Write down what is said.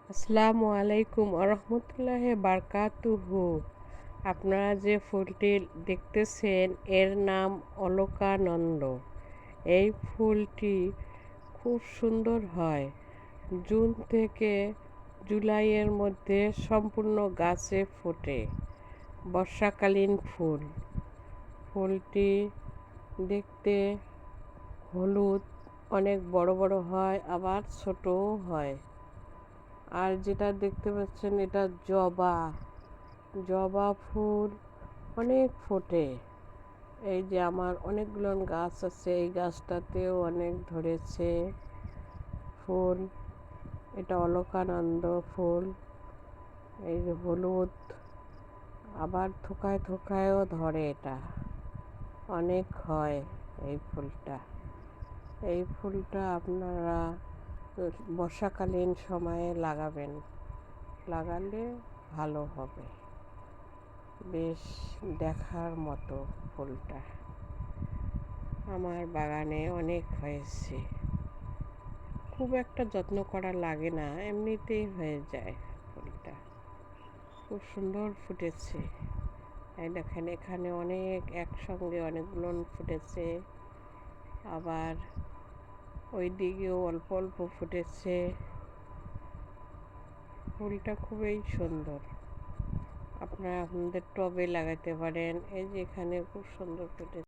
আসসালামু আলাইকুম আরহামতুল্লাহি বারকাতুহু। আপনারা যে ফুলটি দেখতেছেন এর নাম অলকানন্দ। এই ফুলটি খুব সুন্দর হয়। জুন থেকে জুলাইয়ের মধ্যে সম্পূর্ণ গাছে ফোটে। বর্ষাকালীন ফুল। ফুলটি দেখতে হলুদ, অনেক বড় বড় হয়, আবার ছোটও হয়। আর যেটা দেখতে পাচ্ছেন এটা জবা। জবা ফুল অনেক ফোটে। এই যে আমার অনেকগুলো গাছ আছে, এই গাছটাতেও অনেক ধরেছে ফুল। এটা অলকানন্দ ফুল। এই যে হলুদ, আবার থোকায় থোকায়ও ধরে, এটা অনেক হয় এই ফুলটা। এই ফুলটা আপনারা বর্ষাকালীন সময়ে লাগাবেন, লাগালে ভালো হবে। বেশ দেখার মতো ফুলটা। আমার বাগানে অনেক হয়েছে, খুব একটা যত্ন করা লাগে না, এমনিতেই হয়ে যায় ফুলটা। খুব সুন্দর ফুটেছে। এই দেখেন এখানে অনেক একসঙ্গে অনেকগুলো ফুটেছে, আবার ওই দিকেও অল্প অল্প ফুটেছে। ফুলটা খুবই সুন্দর। আপনারা আপনাদের টবে লাগাতে পারেন। এই যে এখানে খুব সুন্দর ফুটেছে।